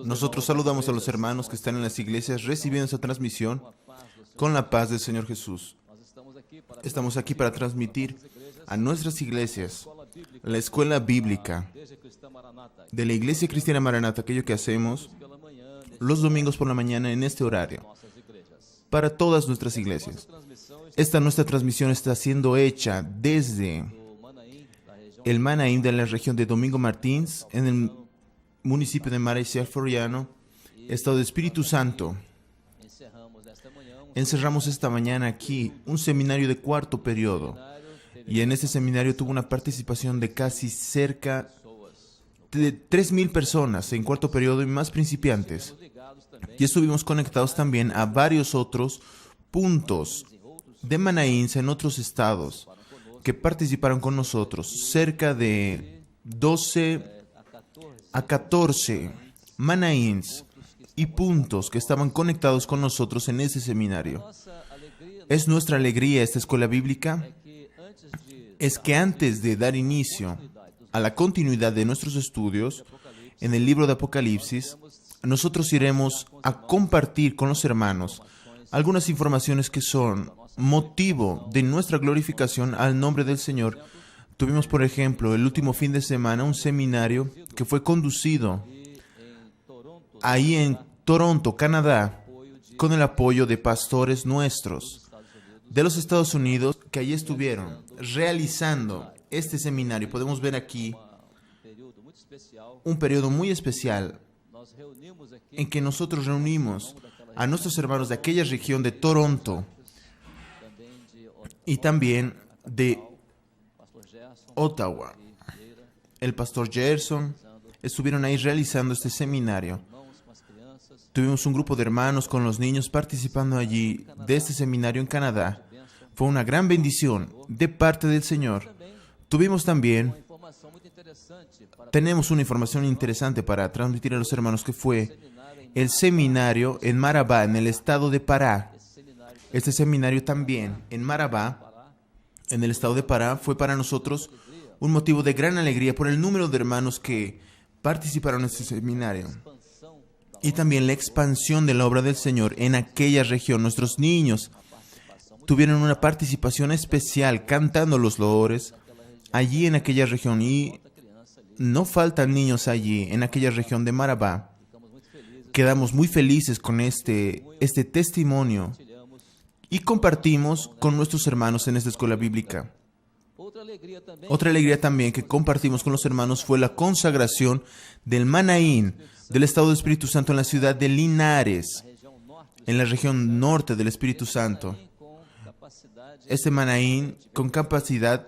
Nosotros saludamos a los hermanos que están en las iglesias recibiendo esta transmisión con la paz del Señor Jesús. Estamos aquí para transmitir a nuestras iglesias la escuela bíblica de la Iglesia Cristiana Maranata, aquello que hacemos los domingos por la mañana en este horario, para todas nuestras iglesias. Nuestra transmisión está siendo hecha desde el Manaim de la región de Domingo Martins, en el municipio de Maricel Floriano, Estado de Espíritu Santo. Encerramos esta mañana aquí un seminario de cuarto periodo, y en este seminario tuvo una participación de casi cerca de 3,000 personas en cuarto periodo y más principiantes. Y estuvimos conectados también a varios otros puntos de Manaíns en otros estados que participaron con nosotros. Cerca de 12 a 14 Manaíns y puntos que estaban conectados con nosotros en ese seminario. Es nuestra alegría esta escuela bíblica, es que antes de dar inicio a la continuidad de nuestros estudios en el libro de Apocalipsis, nosotros iremos a compartir con los hermanos algunas informaciones que son motivo de nuestra glorificación al nombre del Señor. Tuvimos, por ejemplo, el último fin de semana un seminario que fue conducido ahí en Toronto, Canadá, con el apoyo de pastores nuestros de los Estados Unidos que allí estuvieron realizando este seminario. Podemos ver aquí un periodo muy especial en que nosotros reunimos a nuestros hermanos de aquella región de Toronto y también de Ottawa. El pastor Gerson estuvieron ahí realizando este seminario. Tuvimos un grupo de hermanos con los niños participando allí de este seminario en Canadá. Fue una gran bendición de parte del Señor. Tenemos una información interesante para transmitir a los hermanos, que fue el seminario en Marabá, en el estado de Pará. Este seminario también en Marabá, en el estado de Pará, fue para nosotros un motivo de gran alegría por el número de hermanos que participaron en este seminario. Y también la expansión de la obra del Señor en aquella región. Nuestros niños tuvieron una participación especial cantando los loores allí en aquella región. Y no faltan niños allí en aquella región de Marabá. Quedamos muy felices con este testimonio y compartimos con nuestros hermanos en esta escuela bíblica. Otra alegría también que compartimos con los hermanos fue la consagración del Manaín del Estado del Espíritu Santo en la ciudad de Linares, en la región norte del Espíritu Santo. Este Manaín con capacidad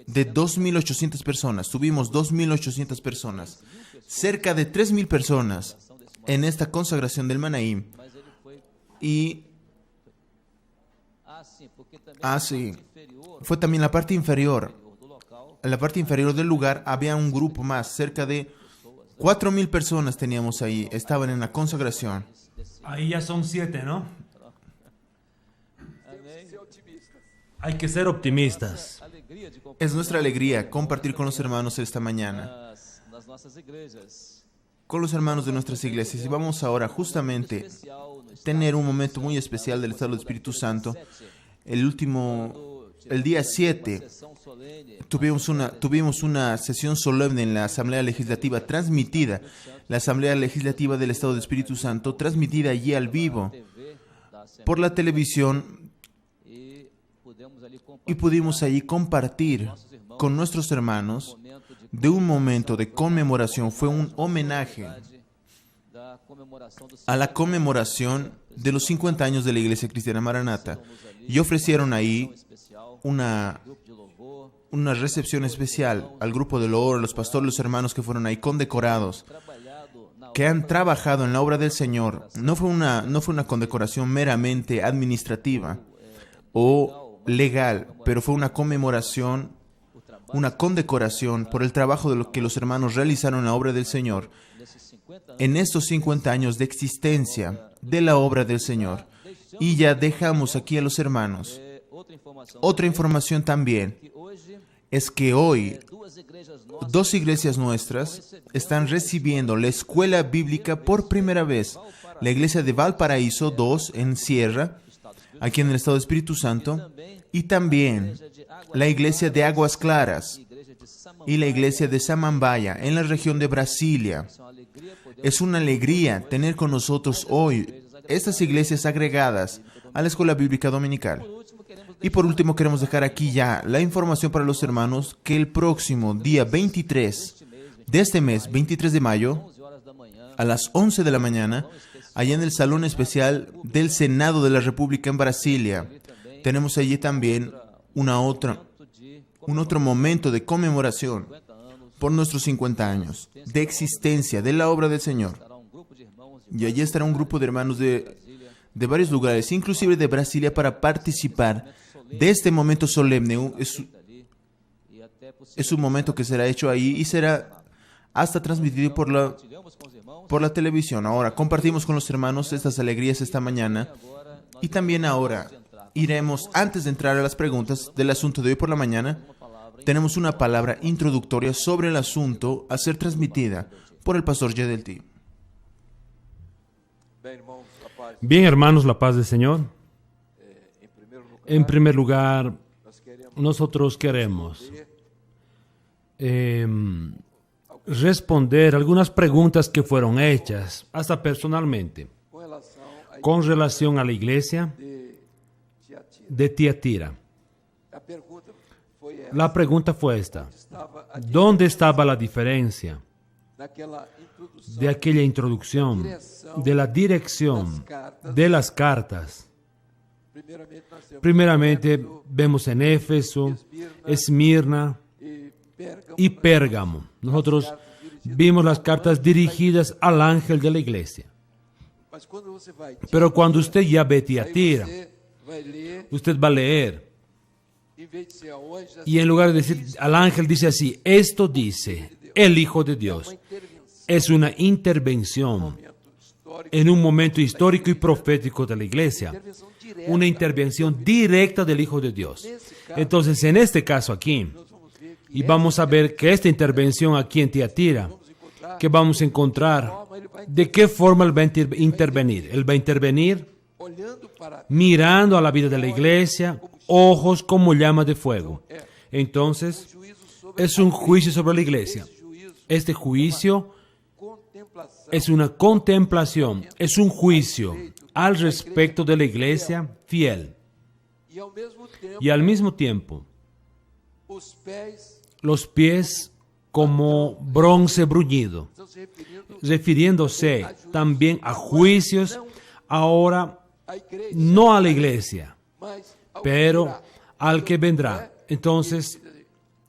de 2,800 personas. Tuvimos 2,800 personas, cerca de 3,000 personas en esta consagración del Manaín. Y sí, fue también la parte inferior. En la parte inferior del lugar había un grupo más, cerca de 4,000 personas teníamos ahí, estaban en la consagración. Ahí ya son 7, ¿no? Hay que ser optimistas. Es nuestra alegría compartir con los hermanos esta mañana, con los hermanos de nuestras iglesias. Y vamos ahora justamente a tener un momento muy especial del estado del Espíritu Santo. El día 7, tuvimos una sesión solemne en la Asamblea Legislativa transmitida, la Asamblea Legislativa del Estado del Espíritu Santo, transmitida allí al vivo por la televisión, y pudimos allí compartir con nuestros hermanos de un momento de conmemoración. Fue un homenaje a la conmemoración de los 50 años de la Iglesia Cristiana Maranata, y ofrecieron ahí una recepción especial al grupo de loor, los pastores, los hermanos que fueron ahí condecorados, que han trabajado en la obra del Señor. No fue una condecoración meramente administrativa o legal, pero fue una conmemoración, una condecoración por el trabajo de lo que los hermanos realizaron en la obra del Señor en estos 50 años de existencia de la obra del Señor. Y ya dejamos aquí a los hermanos otra información también, es que hoy dos iglesias nuestras están recibiendo la escuela bíblica por primera vez. La iglesia de Valparaíso 2 en Sierra, aquí en el estado de Espíritu Santo, y también la iglesia de Aguas Claras y la iglesia de Samambaia en la región de Brasilia. Es una alegría tener con nosotros hoy estas iglesias agregadas a la escuela bíblica dominical. Y por último queremos dejar aquí ya la información para los hermanos que el próximo día 23 de este mes, 23 de mayo, a las 11 de la mañana, allá en el Salón Especial del Senado de la República en Brasilia, tenemos allí también un otro momento de conmemoración por nuestros 50 años de existencia de la obra del Señor. Y allí estará un grupo de hermanos de varios lugares, inclusive de Brasilia, para participar de este momento solemne. Es un momento que será hecho ahí y será hasta transmitido por la televisión. Ahora, compartimos con los hermanos estas alegrías esta mañana. Y también ahora iremos, antes de entrar a las preguntas del asunto de hoy por la mañana, tenemos una palabra introductoria sobre el asunto a ser transmitida por el pastor Yedelti. Bien, hermanos, la paz del Señor. En primer lugar, nosotros queremos responder algunas preguntas que fueron hechas, hasta personalmente, con relación a la iglesia de Tiatira. La pregunta fue esta: ¿dónde estaba la diferencia de aquella introducción, de la dirección de las cartas? Primeramente vemos en Éfeso, Esmirna y Pérgamo. Nosotros vimos las cartas dirigidas al ángel de la iglesia. Pero cuando usted ya ve Tiatira, usted va a leer, y en lugar de decir al ángel, dice así: esto dice el Hijo de Dios. Es una intervención en un momento histórico y profético de la iglesia. Una intervención directa del Hijo de Dios. Entonces, en este caso aquí, y vamos a ver que esta intervención aquí en Tiatira, que vamos a encontrar, ¿de qué forma él va a intervenir? Él va a intervenir mirando a la vida de la iglesia, ojos como llamas de fuego. Entonces, es un juicio sobre la iglesia. Este juicio es una contemplación, es un juicio al respecto de la iglesia fiel. Y al mismo tiempo, los pies como bronce bruñido, refiriéndose también a juicios, ahora no a la iglesia, pero al que vendrá. Entonces,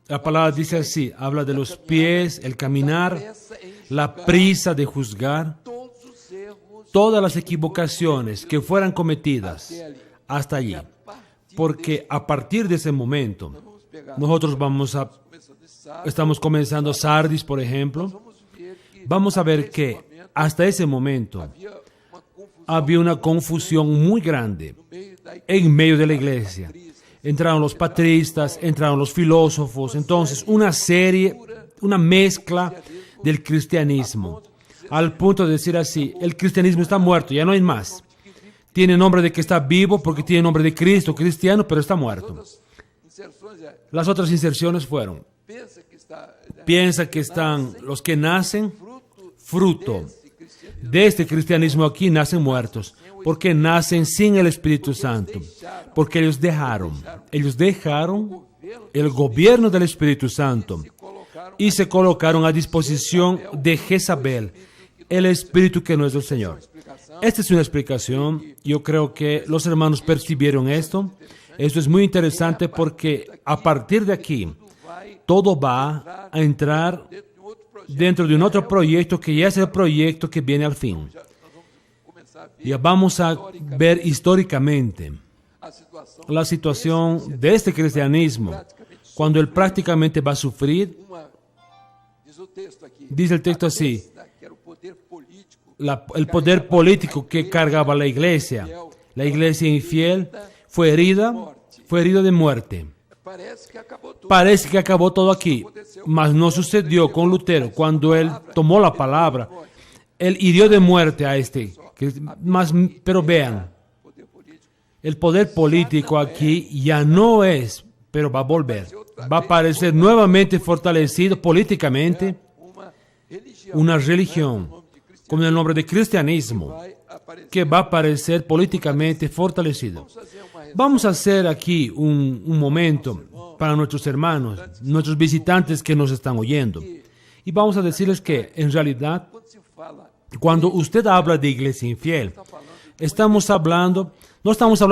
la palabra dice así, habla de los pies, el caminar, la prisa de juzgar, todas las equivocaciones que fueran cometidas hasta allí. Porque a partir de ese momento, nosotros estamos comenzando Sardis, por ejemplo. Vamos a ver que hasta ese momento había una confusión muy grande en medio de la iglesia. Entraron los patristas, entraron los filósofos, entonces una mezcla del cristianismo, al punto de decir así: el cristianismo está muerto, ya no hay más. Tiene nombre de que está vivo porque tiene nombre de Cristo, cristiano, pero está muerto. Las otras inserciones fueron: piensa que están los que nacen fruto de este cristianismo aquí, nacen muertos, porque nacen sin el Espíritu Santo, porque ellos dejaron el gobierno del Espíritu Santo y se colocaron a disposición de Jezabel, el espíritu que no es del Señor. Esta es una explicación. Yo creo que los hermanos percibieron esto. Esto es muy interesante porque a partir de aquí todo va a entrar dentro de un otro proyecto que ya es el proyecto que viene al fin. Ya vamos a ver históricamente la situación de este cristianismo cuando él prácticamente va a sufrir. Dice el texto así: el poder político que cargaba la iglesia infiel, fue herida de muerte. Parece que acabó todo aquí, mas no sucedió con Lutero. Cuando él tomó la palabra, él hirió de muerte a este. Pero vean, el poder político aquí ya no es, pero va a volver. Va a aparecer nuevamente fortalecido políticamente una religión con el nombre de cristianismo que va a aparecer políticamente fortalecido. Vamos a hacer aquí un momento para nuestros hermanos, nuestros visitantes que nos están oyendo. Y vamos a decirles que, en realidad, cuando usted habla de iglesia infiel, no estamos hablando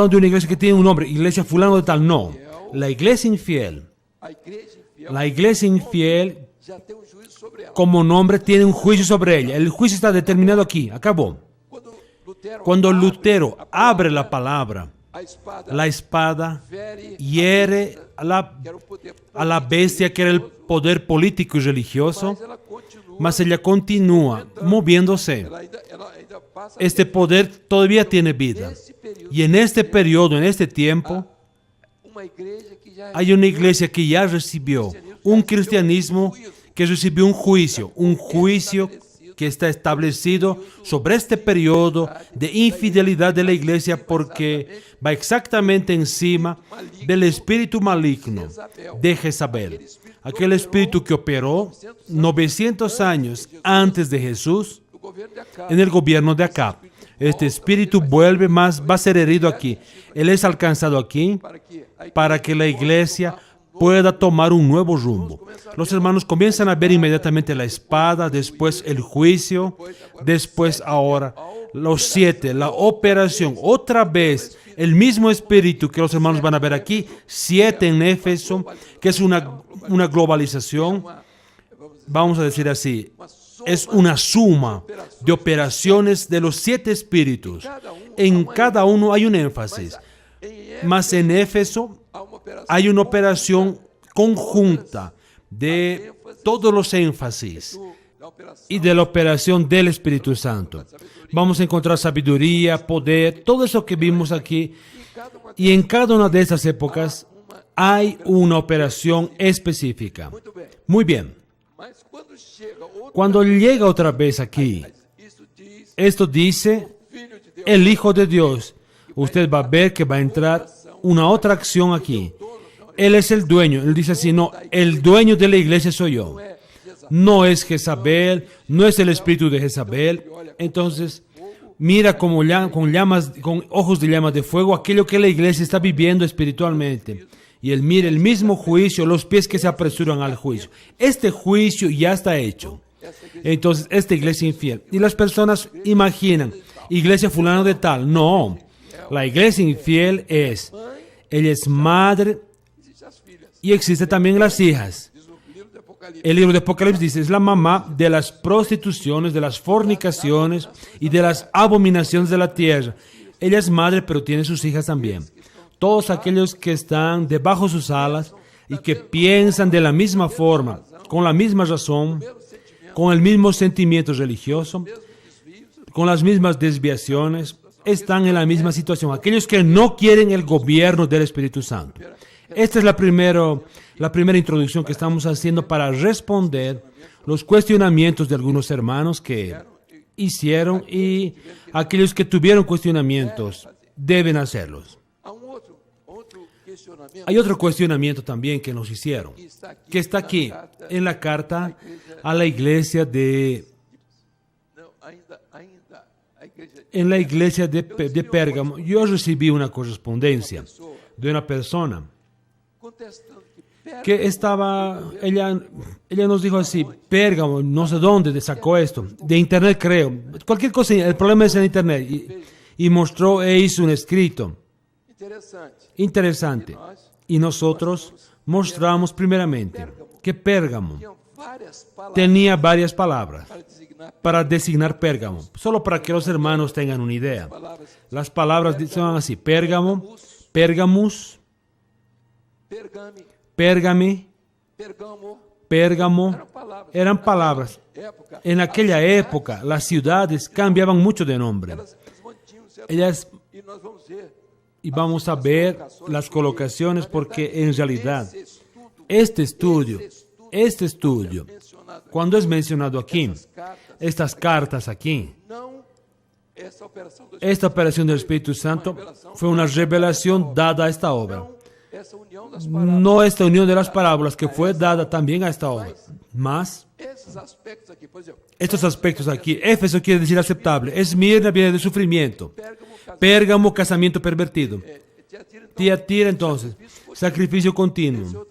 de una iglesia que tiene un nombre, iglesia fulano de tal, no. La iglesia infiel como nombre tiene un juicio sobre ella. El juicio está determinado aquí, acabó. Cuando Lutero abre la palabra, la espada hiere a la bestia que era el poder político y religioso, mas ella continúa moviéndose. Este poder todavía tiene vida. Y en este periodo, en este tiempo, hay una iglesia que ya recibió un cristianismo que recibió un juicio que está establecido sobre este periodo de infidelidad de la iglesia porque va exactamente encima del espíritu maligno de Jezabel. Aquel espíritu que operó 900 años antes de Jesús en el gobierno de Acab. Este espíritu vuelve más, va a ser herido aquí. Él es alcanzado aquí para que la iglesia pueda tomar un nuevo rumbo. Los hermanos comienzan a ver inmediatamente la espada, después el juicio, después ahora los 7, la operación. Otra vez, el mismo espíritu que los hermanos van a ver aquí, 7 en Éfeso, que es una globalización, vamos a decir así, es una suma de operaciones de los 7 espíritus. En cada uno hay un énfasis, mas en Éfeso hay una operación conjunta de todos los énfasis y de la operación del Espíritu Santo. Vamos a encontrar sabiduría, poder, todo eso que vimos aquí. Y en cada una de esas épocas hay una operación específica. Muy bien. Cuando llega otra vez aquí, esto dice el Hijo de Dios. Usted va a ver que va a entrar una otra acción aquí. Él es el dueño. Él dice así, no, el dueño de la iglesia soy yo. No es Jezabel, no es el espíritu de Jezabel. Entonces, mira con ojos de llamas de fuego aquello que la iglesia está viviendo espiritualmente. Y él mira el mismo juicio, los pies que se apresuran al juicio. Este juicio ya está hecho. Entonces, esta iglesia infiel. Y las personas imaginan, iglesia fulano de tal. No, la iglesia infiel ella es madre y existe también las hijas. El libro de Apocalipsis dice, es la mamá de las prostituciones, de las fornicaciones y de las abominaciones de la tierra. Ella es madre, pero tiene sus hijas también. Todos aquellos que están debajo de sus alas y que piensan de la misma forma, con la misma razón, con el mismo sentimiento religioso, con las mismas desviaciones, están en la misma situación. Aquellos que no quieren el gobierno del Espíritu Santo. Esta es la primera introducción que estamos haciendo para responder los cuestionamientos de algunos hermanos que hicieron y aquellos que tuvieron cuestionamientos deben hacerlos. Hay otro cuestionamiento también que nos hicieron, que está aquí en la carta a la iglesia de Pérgamo. Yo recibí una correspondencia de una persona que ella nos dijo así, Pérgamo, no sé dónde sacó esto, de internet creo, cualquier cosa, el problema es en internet, y mostró e hizo un escrito interesante. Y nosotros mostramos primeramente que Pérgamo tenía varias palabras para designar Pérgamo, solo para que los hermanos tengan una idea. Las palabras son así, Pérgamo, Pérgamus, Pérgame, Pérgamo, eran palabras. En aquella época, las ciudades cambiaban mucho de nombre. y vamos a ver las colocaciones porque en realidad este estudio, cuando es mencionado aquí, estas cartas aquí, esta operación del Espíritu Santo fue una revelación dada a esta obra. No esta unión de las parábolas que fue dada también a esta obra. Más, estos aspectos aquí, Éfeso quiere decir aceptable, Esmirna viene de sufrimiento, Pérgamo, casamiento pervertido, Tiatira entonces, sacrificio continuo,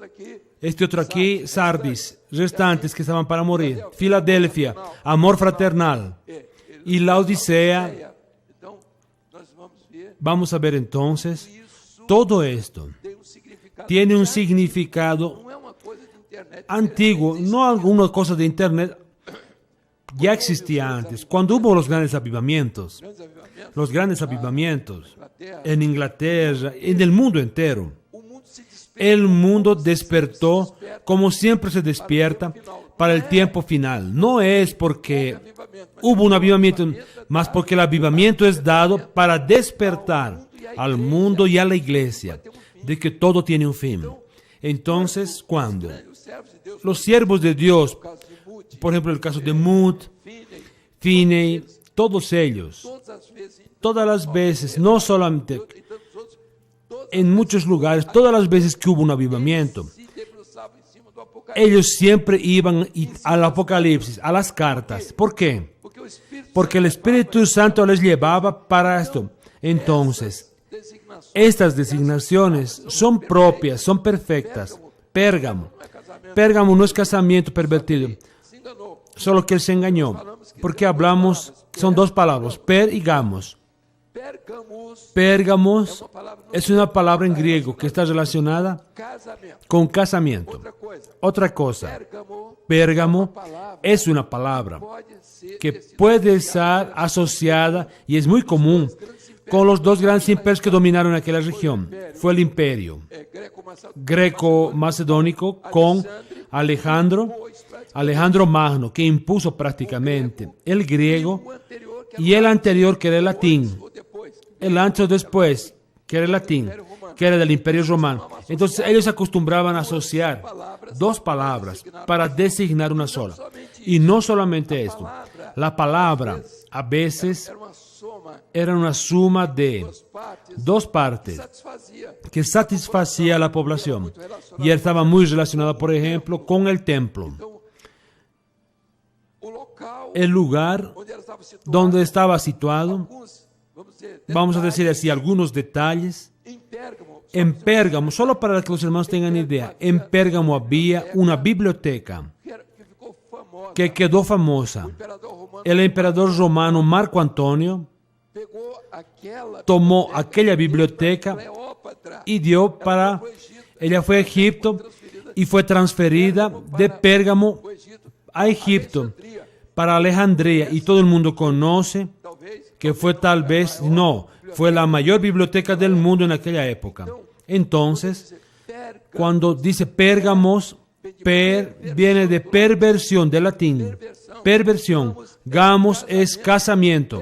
este otro aquí, Sardis, restantes que estaban para morir, Filadelfia, amor fraternal, y la Odisea. Vamos a ver entonces, todo esto tiene un significado antiguo, no alguna cosa de internet, ya existía antes. Cuando hubo los grandes avivamientos en Inglaterra, en el mundo entero, el mundo despertó como siempre se despierta para el tiempo final. No es porque hubo un avivamiento, más porque el avivamiento es dado para despertar al mundo y a la iglesia de que todo tiene un fin. Entonces, cuando los siervos de Dios, por ejemplo, el caso de Mood, Finney, todos ellos, todas las veces, no solamente en muchos lugares, todas las veces que hubo un avivamiento, ellos siempre iban al Apocalipsis, a las cartas. ¿Por qué? Porque el Espíritu Santo les llevaba para esto. Entonces, estas designaciones son propias, son perfectas. Pérgamo no es casamiento pervertido, solo que él se engañó, porque hablamos, son dos palabras, per y gamos. Pérgamos es una palabra en griego que está relacionada con casamiento. Otra cosa, Pérgamo es una palabra que puede estar asociada, y es muy común, con los dos grandes imperios que dominaron aquella región. Fue el imperio greco-macedónico con Alejandro Magno, que impuso prácticamente el griego, y el anterior, que era el latín. El ancho después, que era el latín, que era del Imperio Romano. Entonces ellos acostumbraban a asociar dos palabras para designar una sola. Y no solamente esto, la palabra a veces era una suma de dos partes que satisfacía a la población. Y estaba muy relacionada, por ejemplo, con el templo. El lugar donde estaba situado, vamos a decir así, algunos detalles. En Pérgamo, solo para que los hermanos tengan idea, en Pérgamo había una biblioteca que quedó famosa. El emperador romano Marco Antonio tomó aquella biblioteca y dio para... Ella fue a Egipto y fue transferida de Pérgamo a Egipto para Alejandría, y todo el mundo conoce que fue fue la mayor biblioteca del mundo en aquella época. Entonces, cuando dice Pérgamos, viene de perversión, del latín. Perversión. Gamos es casamiento.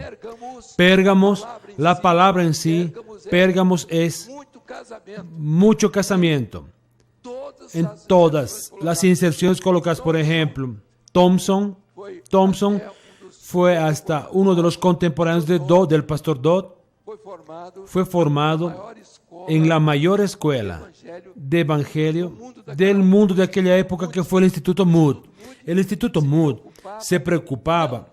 Pérgamos, la palabra en sí, Pérgamos es mucho casamiento. En todas las inserciones colocadas, por ejemplo, Thompson fue hasta uno de los contemporáneos del pastor Dodd. Fue formado en la mayor escuela de evangelio del mundo de aquella época, que fue el Instituto Mood. El Instituto Mood se preocupaba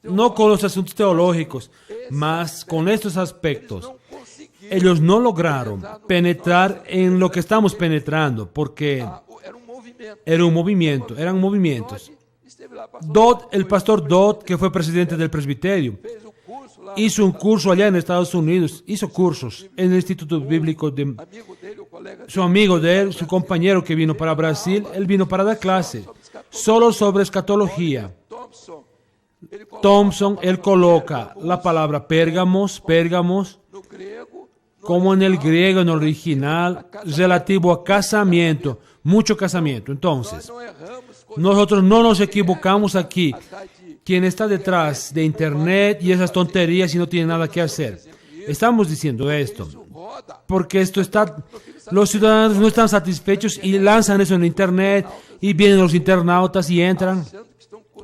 no con los asuntos teológicos, mas con estos aspectos. Ellos no lograron penetrar en lo que estamos penetrando, porque era un movimiento, eran movimientos. El pastor Dodd, que fue presidente del presbiterio, hizo un curso allá en Estados Unidos, hizo cursos en el Instituto Bíblico de su amigo de él, su compañero que vino para Brasil. Él vino para dar clase solo sobre escatología. Thompson, él coloca la palabra Pérgamos, como en el griego, en el original, relativo a casamiento, mucho casamiento. Entonces, nosotros no nos equivocamos aquí. Quien está detrás de internet y esas tonterías y no tiene nada que hacer, estamos diciendo esto. porque los ciudadanos no están satisfechos y lanzan eso en internet y vienen los internautas y entran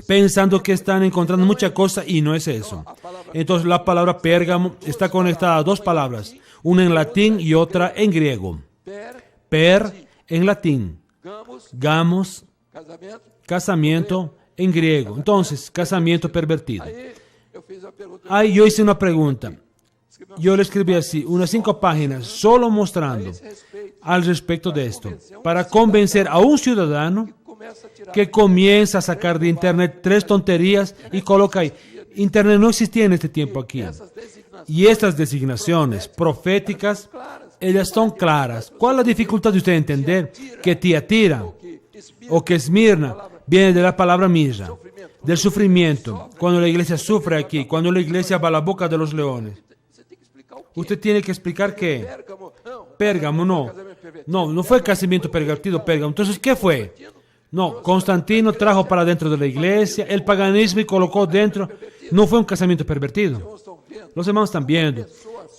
pensando que están encontrando mucha cosa y no es eso. Entonces la palabra Pérgamo está conectada a dos palabras, una en latín y otra en griego. Per en latín, gamos, casamiento en griego. Entonces, casamiento pervertido. Ahí yo hice una pregunta. Yo le escribí así, unas 5 páginas, solo mostrando al respecto de esto, para convencer a un ciudadano que comienza a sacar de internet 3 tonterías y coloca ahí. Internet no existía en este tiempo aquí. Y estas designaciones proféticas, ellas son claras. ¿Cuál es la dificultad de usted entender que Tiatira o que Esmirna viene de la palabra mirra, del sufrimiento? Cuando la iglesia sufre aquí, cuando la iglesia va a la boca de los leones. Usted tiene que explicar que Pérgamo no fue casamiento pervertido, Pérgamo. Entonces, ¿qué fue? No, Constantino trajo para dentro de la iglesia el paganismo y colocó dentro. No fue un casamiento pervertido. Los hermanos están viendo.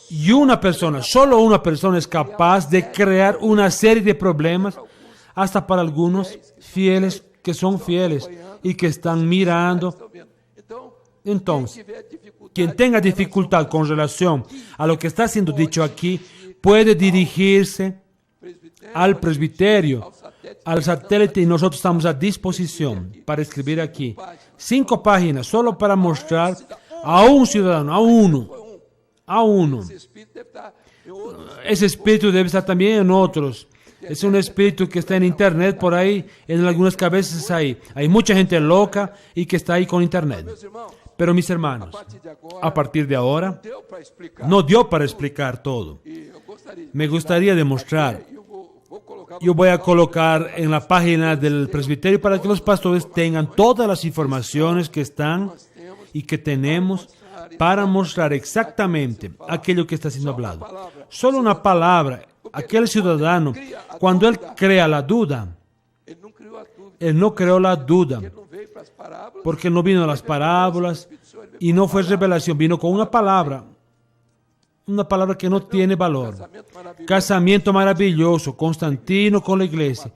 Y una persona, solo una persona es capaz de crear una serie de problemas, hasta para algunos fieles que son fieles y que están mirando. Entonces, quien tenga dificultad con relación a lo que está siendo dicho aquí, puede dirigirse al presbiterio, al satélite, y nosotros estamos a disposición para escribir aquí 5 páginas solo para mostrar a un ciudadano, a uno. Ese espíritu debe estar también en otros. Es un espíritu que está en internet por ahí, en algunas cabezas ahí. Hay mucha gente loca y que está ahí con internet. Pero mis hermanos, a partir de ahora, no dio para explicar todo. Me gustaría demostrar. Yo voy a colocar en la página del presbiterio para que los pastores tengan todas las informaciones que están y que tenemos para mostrar exactamente aquello que está siendo hablado. Solo una palabra, aquel ciudadano, cuando él crea la duda, él no creó la duda, porque no vino a las parábolas y no fue revelación, vino con una palabra que no tiene valor. Casamiento maravilloso, Constantino con la iglesia.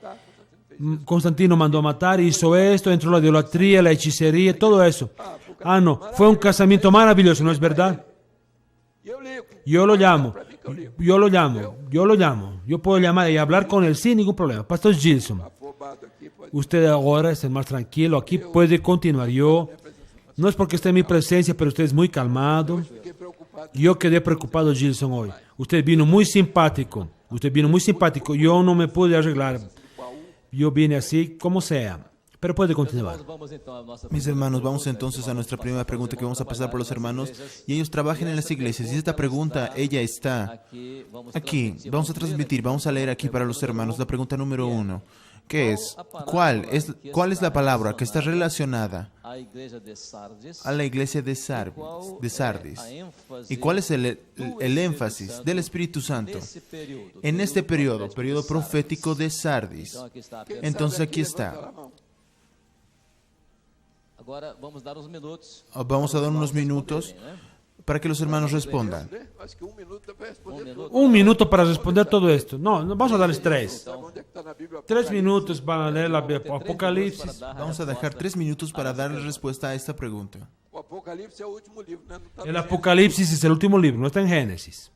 Constantino mandó a matar, hizo esto, entró la idolatría, la hechicería, todo eso. No, fue un casamiento maravilloso, ¿no es verdad? Yo lo llamo. Yo puedo llamar y hablar con él sin ningún problema. Pastor Gilson, usted ahora es el más tranquilo, aquí puede continuar. Yo, no es porque esté en mi presencia, pero usted es muy calmado. Yo quedé preocupado, Gilson, hoy. Usted vino muy simpático. Yo no me pude arreglar. Yo vine así, como sea. Pero puede continuar. Mis hermanos, vamos entonces a nuestra primera pregunta que vamos a pasar por los hermanos. Y ellos trabajan en las iglesias. Y esta pregunta, ella está aquí. Vamos a transmitir, vamos a leer aquí para los hermanos la pregunta número 1. ¿Qué es? ¿Cuál es la palabra que está relacionada a la iglesia de Sardis? ¿Y cuál es el énfasis del Espíritu Santo en este periodo profético de Sardis? Entonces aquí está. Vamos a dar unos minutos para que los hermanos respondan. 1 minuto para responder todo esto. No, vamos a darles 3. 3 minutos para leer el Apocalipsis. Vamos a dejar 3 minutos para darle respuesta a esta pregunta. El Apocalipsis es el último libro, no está en Génesis.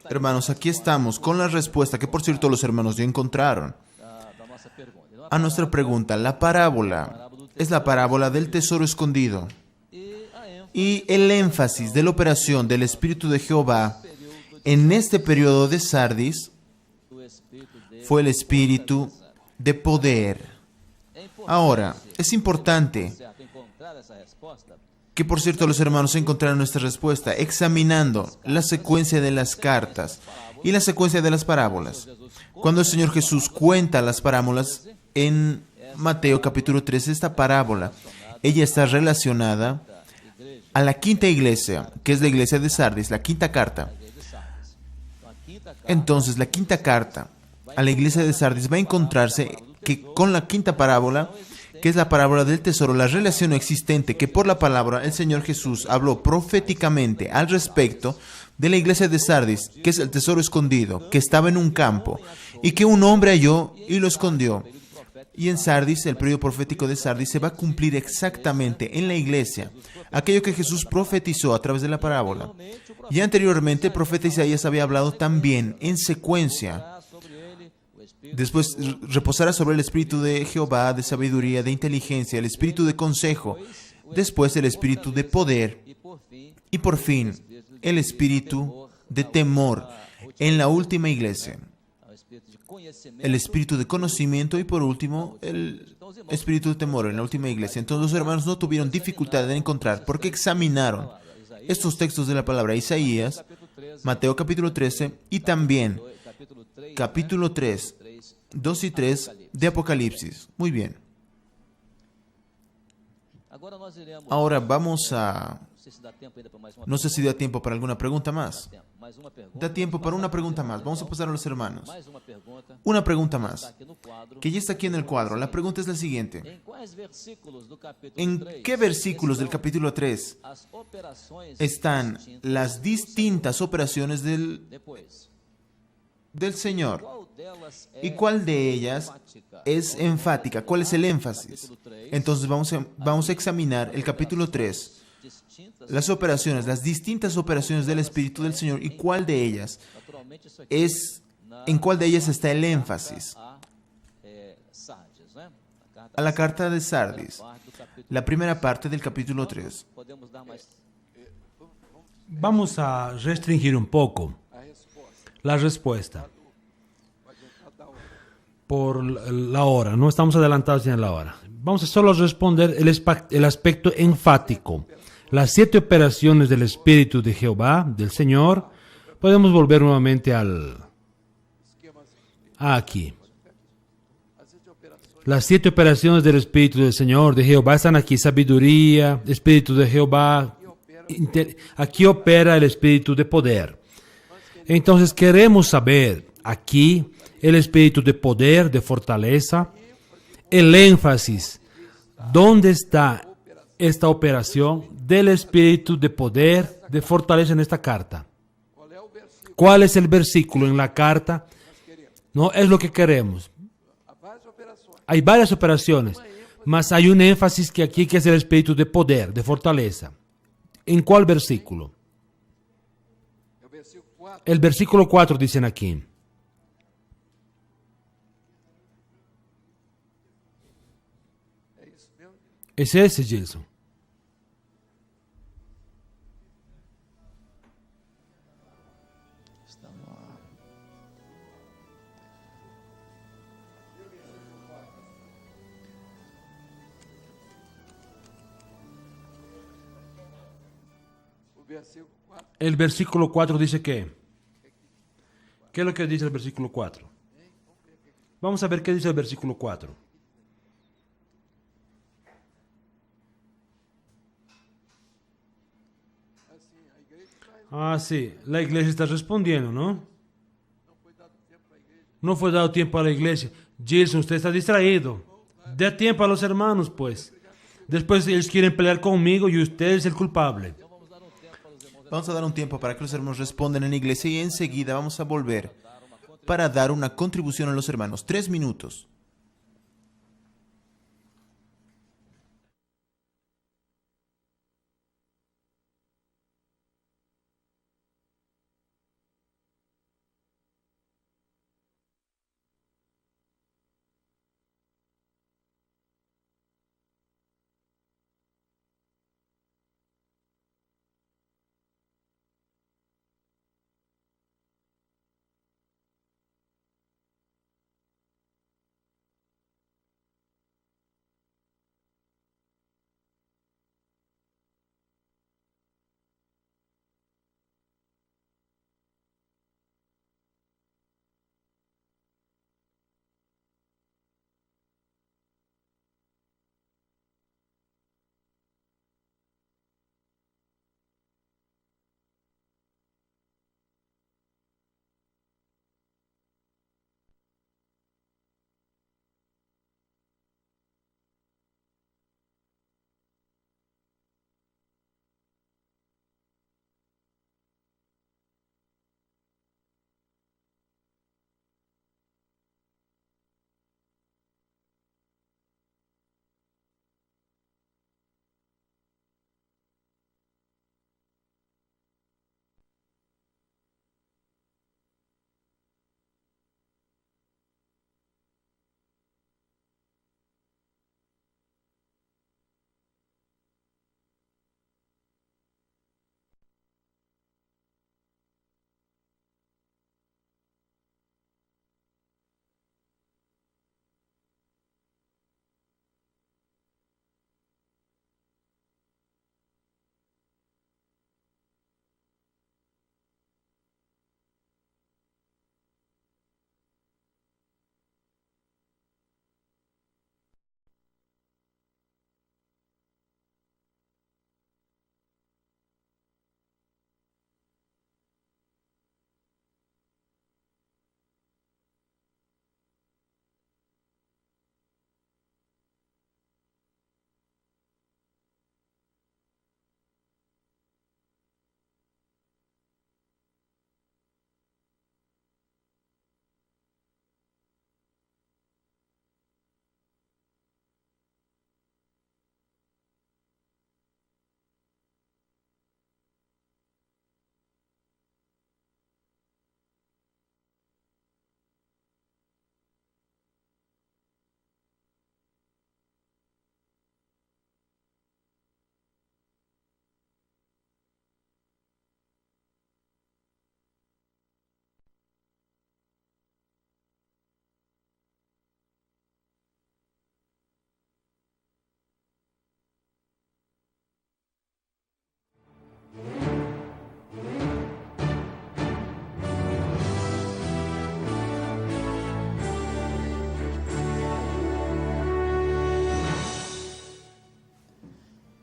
Hermanos, aquí estamos con la respuesta que, por cierto, los hermanos ya encontraron a nuestra pregunta. La parábola es la parábola del tesoro escondido. Y el énfasis de la operación del Espíritu de Jehová en este periodo de Sardis fue el espíritu de poder. Ahora, es importante que, por cierto, los hermanos encontraron nuestra respuesta examinando la secuencia de las cartas y la secuencia de las parábolas. Cuando el Señor Jesús cuenta las parábolas en Mateo capítulo 13, esta parábola, ella está relacionada a la quinta iglesia, que es la iglesia de Sardis, la quinta carta. Entonces, la quinta carta a la iglesia de Sardis va a encontrarse que con la quinta parábola, que es la parábola del tesoro, la relación existente que por la palabra el Señor Jesús habló proféticamente al respecto de la iglesia de Sardis, que es el tesoro escondido, que estaba en un campo, y que un hombre halló y lo escondió. Y en Sardis, el periodo profético de Sardis se va a cumplir exactamente en la iglesia, aquello que Jesús profetizó a través de la parábola. Y anteriormente el profeta Isaías había hablado también en secuencia. Después reposará sobre el espíritu de Jehová, de sabiduría, de inteligencia, el espíritu de consejo, después el espíritu de poder y por fin el espíritu de temor en la última iglesia. El espíritu de conocimiento y por último el espíritu de temor en la última iglesia. Entonces los hermanos no tuvieron dificultad en encontrar porque examinaron estos textos de la palabra Isaías, Mateo capítulo 13 y también capítulo 3, 2 y 3 de Apocalipsis. Muy bien. Ahora vamos a... No sé si da tiempo para alguna pregunta más. Da tiempo para una pregunta más. Vamos a pasar a los hermanos. Una pregunta más, que ya está aquí en el cuadro. La pregunta es la siguiente. ¿En qué versículos del capítulo 3 están las distintas operaciones del Señor? ¿Y cuál de ellas es enfática? ¿Cuál es el énfasis? Entonces vamos a examinar el capítulo 3. Las operaciones, las distintas operaciones del Espíritu del Señor y cuál de ellas en cuál de ellas está el énfasis. A la carta de Sardis, la primera parte del capítulo 3. Vamos a restringir un poco la respuesta por la hora, no estamos adelantados en la hora. Vamos a solo responder el aspecto enfático. Las 7 operaciones del Espíritu de Jehová, del Señor. Podemos volver nuevamente aquí. Las 7 operaciones del Espíritu del Señor, de Jehová, están aquí. Sabiduría, Espíritu de Jehová. Aquí opera el Espíritu de poder. Entonces queremos saber aquí el Espíritu de poder, de fortaleza, el énfasis. ¿Dónde está esta operación del Espíritu de poder, de fortaleza en esta carta? ¿Cuál es el versículo en la carta? No es lo que queremos. Hay varias operaciones, mas hay un énfasis que aquí que es el Espíritu de poder, de fortaleza. ¿En cuál versículo? El versículo 4 dicen aquí. Es ese, Jason. El versículo 4 dice que. ¿Qué es lo que dice el versículo 4? Vamos a ver qué dice el versículo 4. Ah, sí, la iglesia está respondiendo, ¿no? No fue dado tiempo a la iglesia. Gilson, usted está distraído. Dé tiempo a los hermanos, pues. Después ellos quieren pelear conmigo y usted es el culpable. Vamos a dar un tiempo para que los hermanos respondan en la iglesia y enseguida vamos a volver para dar una contribución a los hermanos. 3 minutos.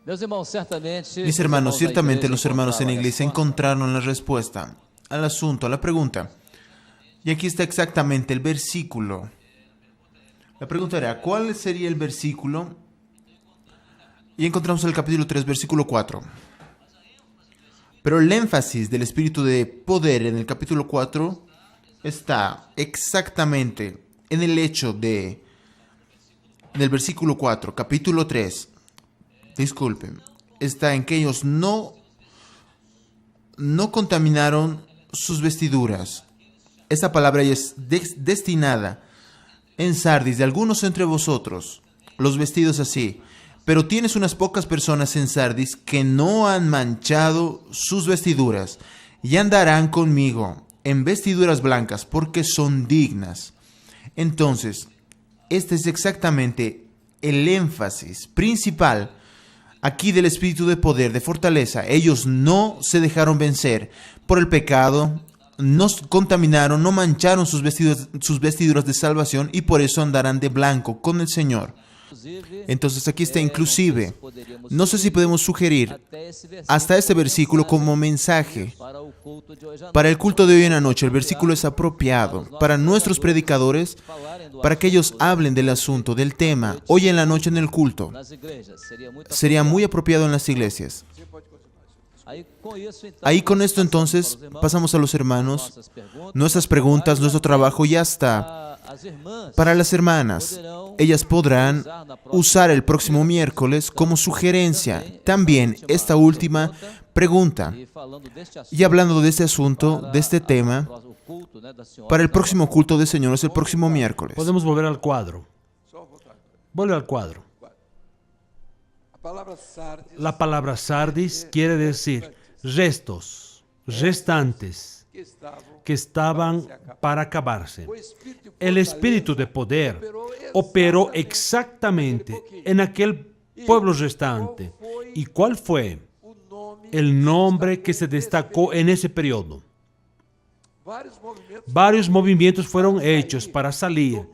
Mis hermanos, ciertamente los hermanos en la iglesia encontraron la respuesta al asunto, a la pregunta. Y aquí está exactamente el versículo. La pregunta era, ¿cuál sería el versículo? Y encontramos el capítulo 3, versículo 4. Pero el énfasis del espíritu de poder en el capítulo 4 está exactamente en el hecho del versículo 4, capítulo 3. Disculpen, está en que ellos no contaminaron sus vestiduras. Esa palabra es destinada en Sardis de algunos entre vosotros, los vestidos así. Pero tienes unas pocas personas en Sardis que no han manchado sus vestiduras y andarán conmigo en vestiduras blancas porque son dignas. Entonces, este es exactamente el énfasis principal aquí del espíritu de poder, de fortaleza. Ellos no se dejaron vencer por el pecado, no contaminaron, no mancharon sus vestiduras de salvación y por eso andarán de blanco con el Señor. Entonces aquí está inclusive, no sé si podemos sugerir hasta este versículo como mensaje para el culto de hoy en la noche. El versículo es apropiado para nuestros predicadores, para que ellos hablen del asunto, del tema, hoy en la noche en el culto. Sería muy apropiado en las iglesias. Ahí con esto entonces pasamos a los hermanos, nuestras preguntas, nuestro trabajo ya está. Para las hermanas, ellas podrán usar el próximo miércoles como sugerencia también esta última pregunta. Y hablando de este asunto, de este tema, para el próximo culto de señores, el próximo miércoles. Podemos volver al cuadro. Vuelve al cuadro. La palabra sardis quiere decir restos, restantes, que estaban para acabarse. El espíritu de poder operó exactamente en aquel pueblo restante. ¿Y cuál fue el nombre que se destacó en ese periodo? Varios movimientos fueron hechos para salir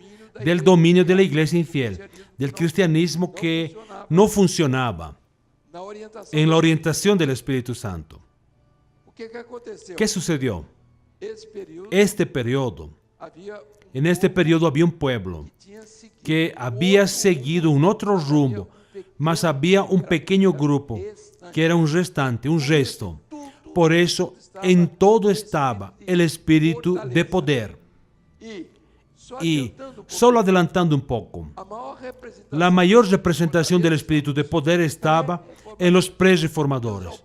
del dominio de la iglesia infiel, del cristianismo que no funcionaba en la orientación del Espíritu Santo. ¿Qué sucedió? En este periodo había un pueblo que había seguido un otro rumbo, mas había un pequeño grupo que era un restante, un resto. Por eso en todo estaba el espíritu de poder. Y solo adelantando un poco, la mayor representación del espíritu de poder estaba en los pre-reformadores,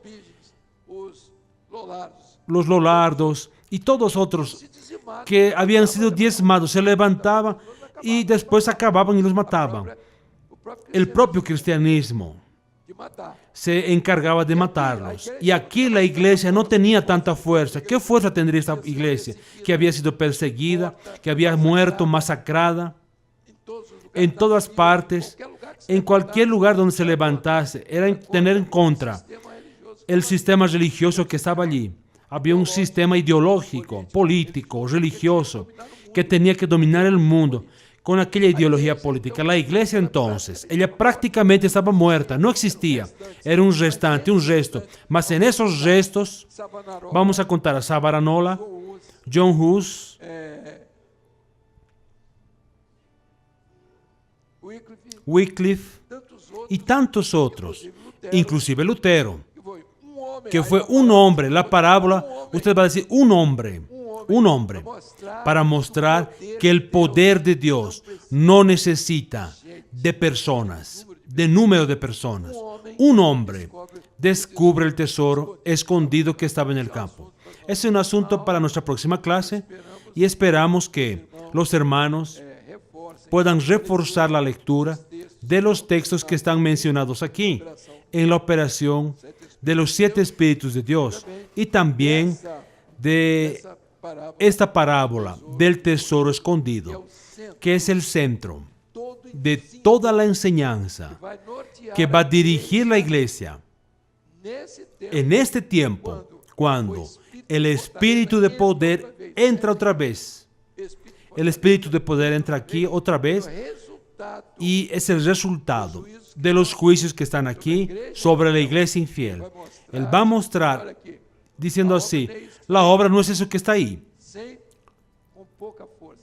los Lollardos y todos otros que habían sido diezmados, se levantaban y después acababan y los mataban. El propio cristianismo se encargaba de matarlos. Y aquí la iglesia no tenía tanta fuerza. ¿Qué fuerza tendría esta iglesia? Que había sido perseguida, que había muerto, masacrada. En todas partes, en cualquier lugar donde se levantase, era tener en contra el sistema religioso que estaba allí. Había un sistema ideológico, político, religioso, que tenía que dominar el mundo con aquella ideología política. La iglesia entonces, ella prácticamente estaba muerta, no existía. Era un restante, un resto. Mas en esos restos, vamos a contar a Savonarola, John Hus, Wycliffe y tantos otros, inclusive Lutero, que fue un hombre. La parábola, usted va a decir un hombre, para mostrar que el poder de Dios no necesita de personas, de número de personas. Un hombre descubre el tesoro escondido que estaba en el campo. Ese es un asunto para nuestra próxima clase y esperamos que los hermanos puedan reforzar la lectura de los textos que están mencionados aquí en la operación de los 7 espíritus de Dios y también de esta parábola del tesoro escondido, que es el centro de toda la enseñanza que va a dirigir la iglesia en este tiempo, cuando el espíritu de poder entra otra vez. El espíritu de poder entra aquí otra vez y es el resultado de los juicios que están aquí sobre la iglesia infiel. Él va a mostrar, diciendo así, la obra no es eso que está ahí.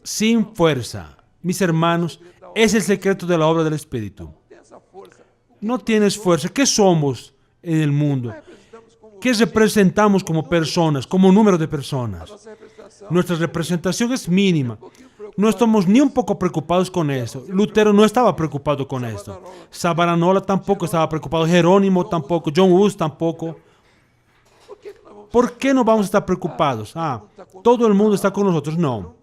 Sin fuerza. Mis hermanos, es el secreto de la obra del Espíritu. No tienes fuerza. ¿Qué somos en el mundo? ¿Qué representamos como personas, como número de personas? Nuestra representación es mínima. No estamos ni un poco preocupados con eso. Lutero no estaba preocupado con esto. Savonarola tampoco estaba preocupado. Jerónimo tampoco. John Hus tampoco. ¿Por qué no vamos a estar preocupados? Todo el mundo está con nosotros. No.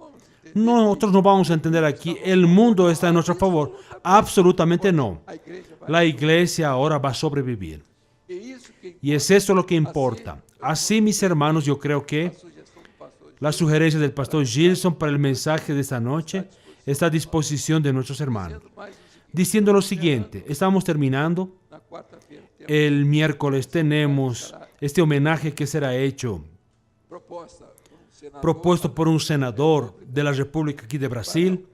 Nosotros no vamos a entender aquí. El mundo está en nuestro favor. Absolutamente no. La iglesia ahora va a sobrevivir. Y es eso lo que importa. Así, mis hermanos, yo creo que la sugerencia del pastor Gilson para el mensaje de esta noche está a disposición de nuestros hermanos. Diciendo lo siguiente, estamos terminando. El miércoles tenemos este homenaje que será hecho, propuesto por un senador de la República aquí de Brasil,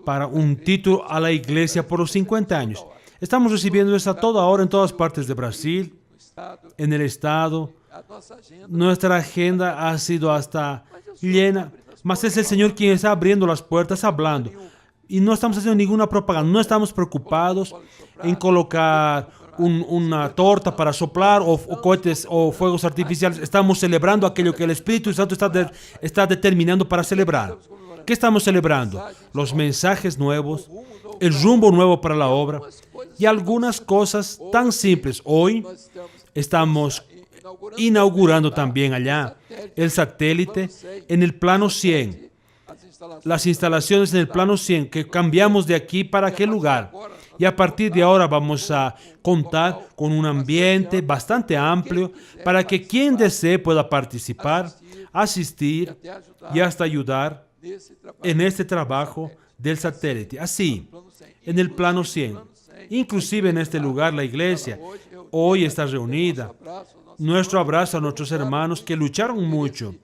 para un título a la iglesia por los 50 años. Estamos recibiendo esto a toda hora en todas partes de Brasil, en el estado. Nuestra agenda ha sido hasta llena, mas es el Señor quien está abriendo las puertas, hablando. Y no estamos haciendo ninguna propaganda, no estamos preocupados en colocar una torta para soplar o cohetes o fuegos artificiales. Estamos celebrando aquello que el Espíritu Santo está determinando para celebrar. ¿Qué estamos celebrando? Los mensajes nuevos, el rumbo nuevo para la obra y algunas cosas tan simples. Hoy estamos inaugurando también allá el satélite en el plano 100. Las instalaciones en el plano 100 que cambiamos de aquí para aquel lugar. Y a partir de ahora vamos a contar con un ambiente bastante amplio para que quien desee pueda participar, asistir y hasta ayudar en este trabajo del satélite. Así, en el plano 100. Inclusive en este lugar la iglesia hoy está reunida. Nuestro abrazo a nuestros hermanos que lucharon mucho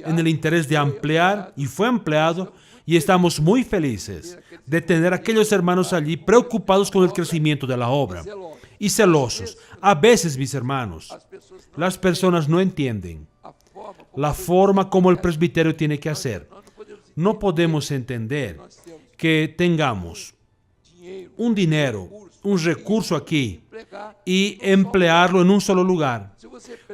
en el interés de ampliar y fue ampliado, y estamos muy felices de tener a aquellos hermanos allí preocupados con el crecimiento de la obra y celosos. A veces, mis hermanos, las personas no entienden la forma como el presbiterio tiene que hacer. No podemos entender que tengamos un dinero, un recurso aquí y emplearlo en un solo lugar.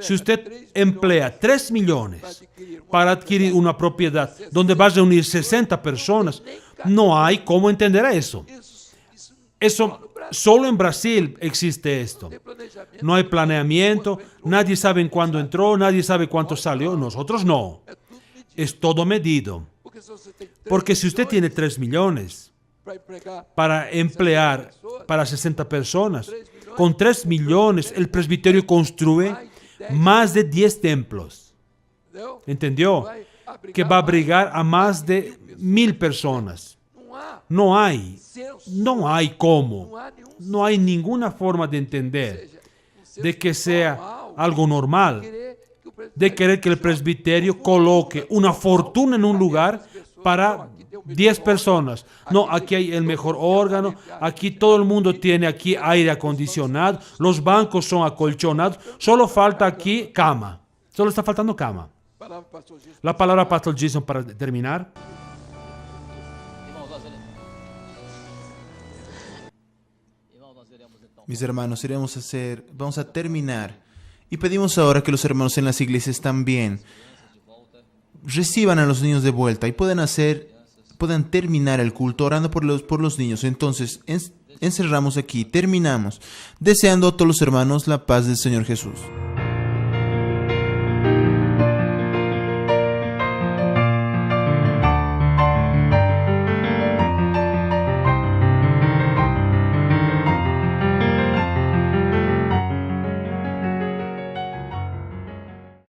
Si usted emplea 3 millones para adquirir una propiedad donde va a reunir 60 personas, no hay cómo entender eso. Solo en Brasil existe esto. No hay planeamiento, nadie sabe cuándo entró, nadie sabe cuánto salió. Nosotros no. Es todo medido. Porque si usted tiene 3 millones para emplear para 60 personas, con 3 millones el presbiterio construye más de 10 templos. ¿Entendió? Que va a abrigar a más de 1,000 personas. No hay cómo. No hay ninguna forma de entender de que sea algo normal, de querer que el presbiterio coloque una fortuna en un lugar para 10 personas. No, aquí hay el mejor órgano, aquí todo el mundo tiene aquí aire acondicionado, los bancos son acolchonados, solo falta aquí cama. Solo está faltando cama. La palabra Pastor Jason para terminar. Mis hermanos, vamos a terminar. Y pedimos ahora que los hermanos en las iglesias también reciban a los niños de vuelta y puedan terminar el culto orando por los niños. Entonces, encerramos aquí, terminamos, deseando a todos los hermanos la paz del Señor Jesús.